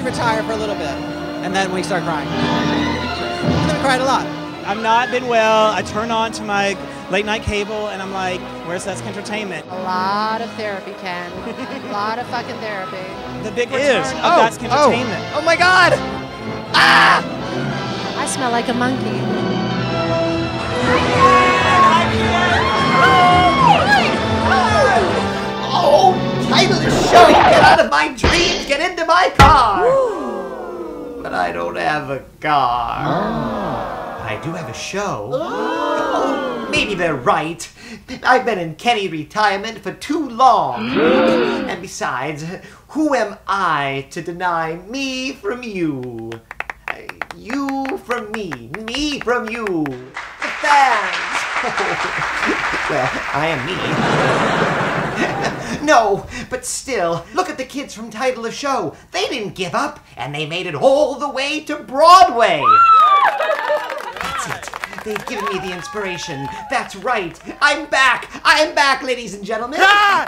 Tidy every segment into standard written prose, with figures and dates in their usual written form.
to retire for a little bit, and then we start crying. And then we cried a lot. I've not been well. I turn on to my late night cable, and I'm like, where's That's Kentertainment? A lot of therapy, Ken. A lot of fucking therapy. The big return of That's Kentertainment. Oh my God! Ah! I smell like a monkey. Oh, title of show! Get out of my dreams! Get into my car! But I don't have a car. But I do have a show. Oh, maybe they're right. I've been in Kenny retirement for too long. And besides, who am I to deny me from you? You from me from you. The fans. Well, I am me. No, but still, look at the kids from Title of Show. They didn't give up, and they made it all the way to Broadway. That's it. They've given me the inspiration. That's right. I'm back. I'm back, ladies and gentlemen.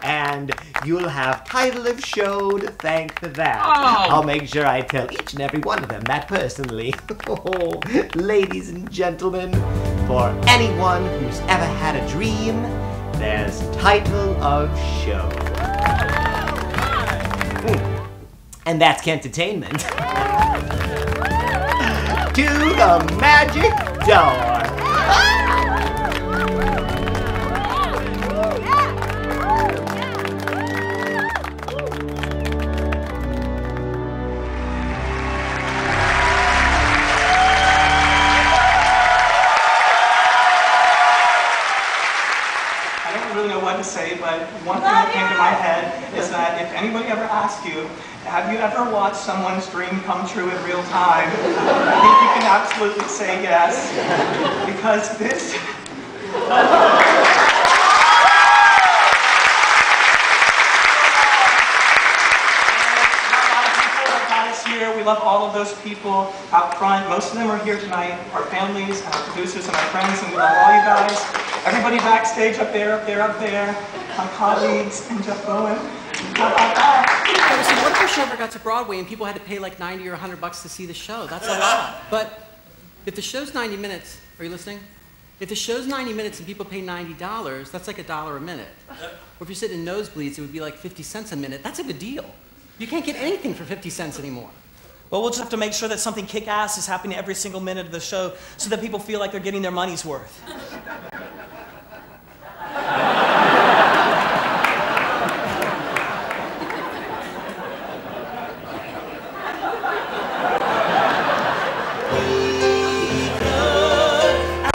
And you'll have Title of Show to thank for that. I'll make sure I tell each and every one of them that personally. Oh, ladies and gentlemen, for anyone who's ever had a dream, there's Title of Show. And that's Kentertainment. To the magic door. Say, but one thing that came to my head is that if anybody ever asks you, have you ever watched someone's dream come true in real time? I think you can absolutely say yes, because this... Here. We love all of those people out front. Most of them are here tonight, our families, our producers, and our friends, and we love all you guys. Everybody backstage up there, my colleagues, and Jeff Bowen. What if the show ever got to Broadway and people had to pay like 90 or 100 bucks to see the show? That's a lot. But if the show's 90 minutes, are you listening? If the show's 90 minutes and people pay $90, that's like $1 a minute. Or if you sit in nosebleeds, it would be like 50 cents a minute. That's a good deal. You can't get anything for 50 cents anymore. Well, we'll just have to make sure that something kick-ass is happening every single minute of the show so that people feel like they're getting their money's worth.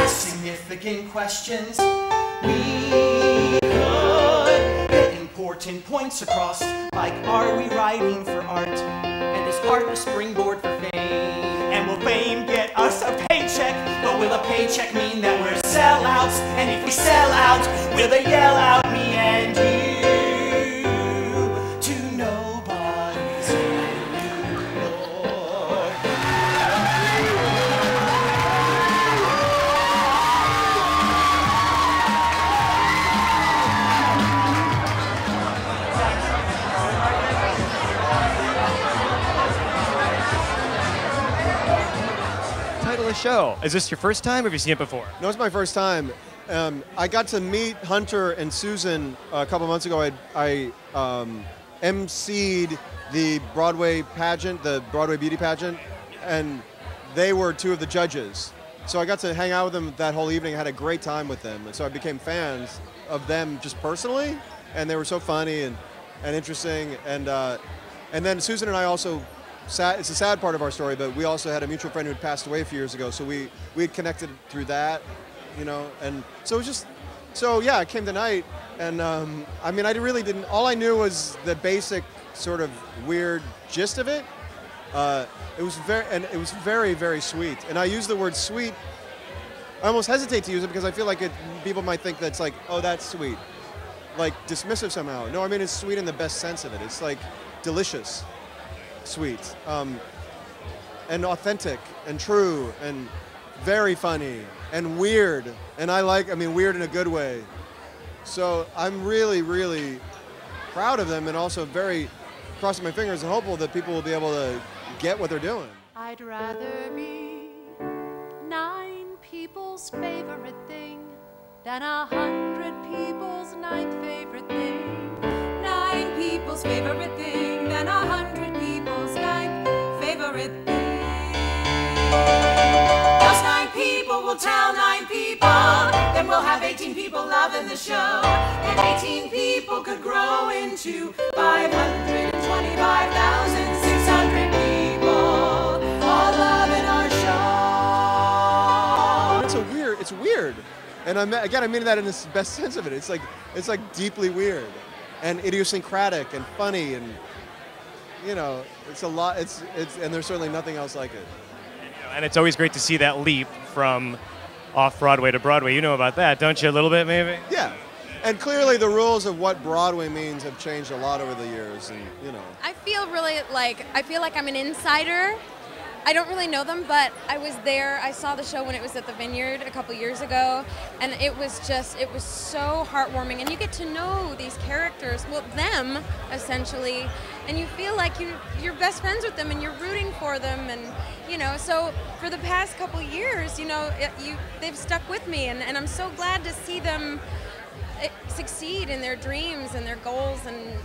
Significant questions. We could get important points across, like, are we writing for art? And is art a springboard for fame? And will fame get us a paycheck? But will a paycheck mean that we're sellouts? And if we sell out, will they yell out me and you to nobody's anymore? Title of Show. Is this your first time, or have you seen it before? No, it's my first time. I got to meet Hunter and Susan a couple months ago. I emceed the Broadway pageant, the Broadway beauty pageant, and they were two of the judges. So I got to hang out with them that whole evening. I had a great time with them, and so I became fans of them just personally, and they were so funny and interesting. And then Susan and I also it's a sad part of our story, but we also had a mutual friend who had passed away a few years ago, so we had connected through that, you know, and so it was just, so yeah, I came tonight, and I mean, I really didn't, all I knew was the basic sort of weird gist of it. It was very, very sweet, and I use the word sweet, I almost hesitate to use it because I feel like people might think that's like, oh, that's sweet, like dismissive somehow. No, I mean, it's sweet in the best sense of it. It's like delicious. Sweet, and authentic, and true, and very funny, and weird, and I mean, weird in a good way. So I'm really, really proud of them, and also very crossing my fingers and hopeful that people will be able to get what they're doing. I'd rather be 9 people's favorite thing than 100 people's 9th favorite thing. 9 people's favorite thing than 100 people's 9th favorite thing. Those 9 people will tell 9 people, then we'll have 18 people loving the show, and 18 people could grow into 525,600 people all loving our show. It's weird, and I mean that in the best sense of it. It's like deeply weird, and idiosyncratic, and funny, and it's a lot. It's and there's certainly nothing else like it. And it's always great to see that leap from off-Broadway to Broadway. You know about that, don't you, a little bit, maybe? Yeah. And clearly the rules of what Broadway means have changed a lot over the years, and I feel like I'm an insider. I don't really know them, but I was there. I saw the show when it was at the Vineyard a couple years ago, and it was so heartwarming. And you get to know these characters, well, them, essentially, and you feel like you're best friends with them and you're rooting for them. And, so for the past couple years, they've stuck with me, and I'm so glad to see them succeed in their dreams and their goals. And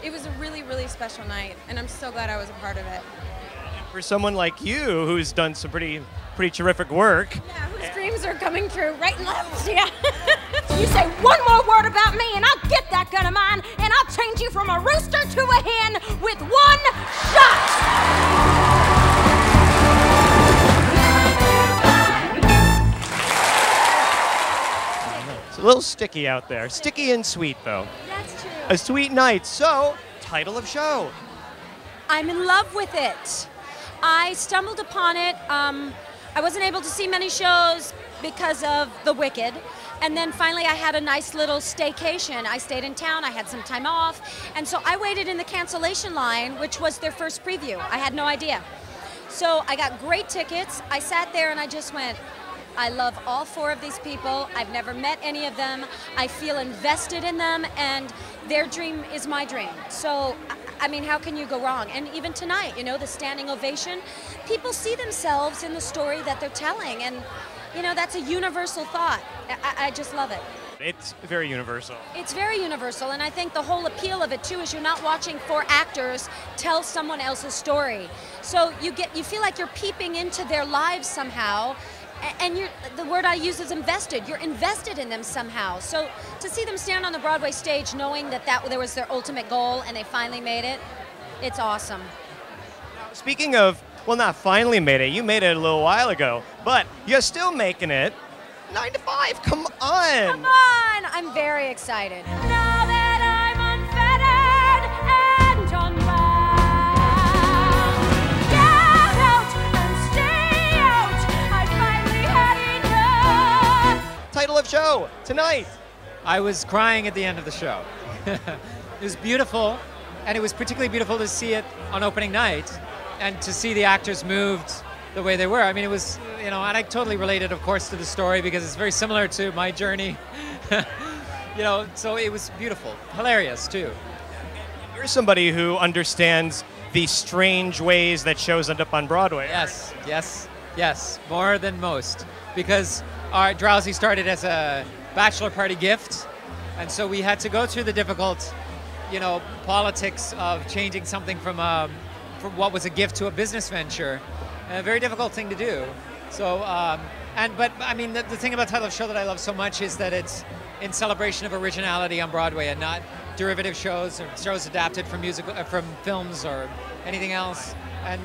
it was a really, really special night, and I'm so glad I was a part of it. For someone like you, who's done some pretty terrific work. Yeah, whose dreams are coming true right and left, yeah. You say one more word about me and I'll get that gun of mine and I'll change you from a rooster to a hen with one shot! It's a little sticky out there. Sticky and sweet, though. That's true. A sweet night. So, title of show. I'm in love with it. I stumbled upon it. I wasn't able to see many shows because of The Wicked. And then finally I had a nice little staycation. I stayed in town, I had some time off. And so I waited in the cancellation line, which was their first preview. I had no idea. So I got great tickets. I sat there and I just went, I love all 4 of these people. I've never met any of them. I feel invested in them, and their dream is my dream. So, I mean, how can you go wrong? And even tonight, the standing ovation, people see themselves in the story that they're telling, and, that's a universal thought. I just love it. It's very universal. It's very universal, and I think the whole appeal of it, too, is you're not watching 4 actors tell someone else's story. So you feel like you're peeping into their lives somehow, and the word I use is invested. You're invested in them somehow. So to see them stand on the Broadway stage knowing that there was their ultimate goal and they finally made it, it's awesome. Now, speaking of, well, not finally made it, you made it a little while ago, but you're still making it 9 to 5, come on! Come on! I'm very excited. Now that I'm unfettered and unwound, get out and stay out. I finally had enough. Title of show, tonight. I was crying at the end of the show. It was beautiful, and it was particularly beautiful to see it on opening night and to see the actors moved the way they were. I mean, it was, and I totally related, of course, to the story because it's very similar to my journey. So it was beautiful. Hilarious, too. You're somebody who understands the strange ways that shows end up on Broadway. Yes, more than most. Because our Drowsy started as a bachelor party gift, and so we had to go through the difficult, politics of changing something from what was a gift to a business venture. A very difficult thing to do. So, but I mean, the thing about title of show that I love so much is that it's in celebration of originality on Broadway and not derivative shows or shows adapted from from films or anything else. And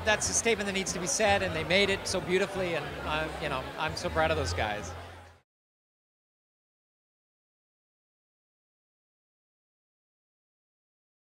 that's a statement that needs to be said, and they made it so beautifully. And I'm so proud of those guys.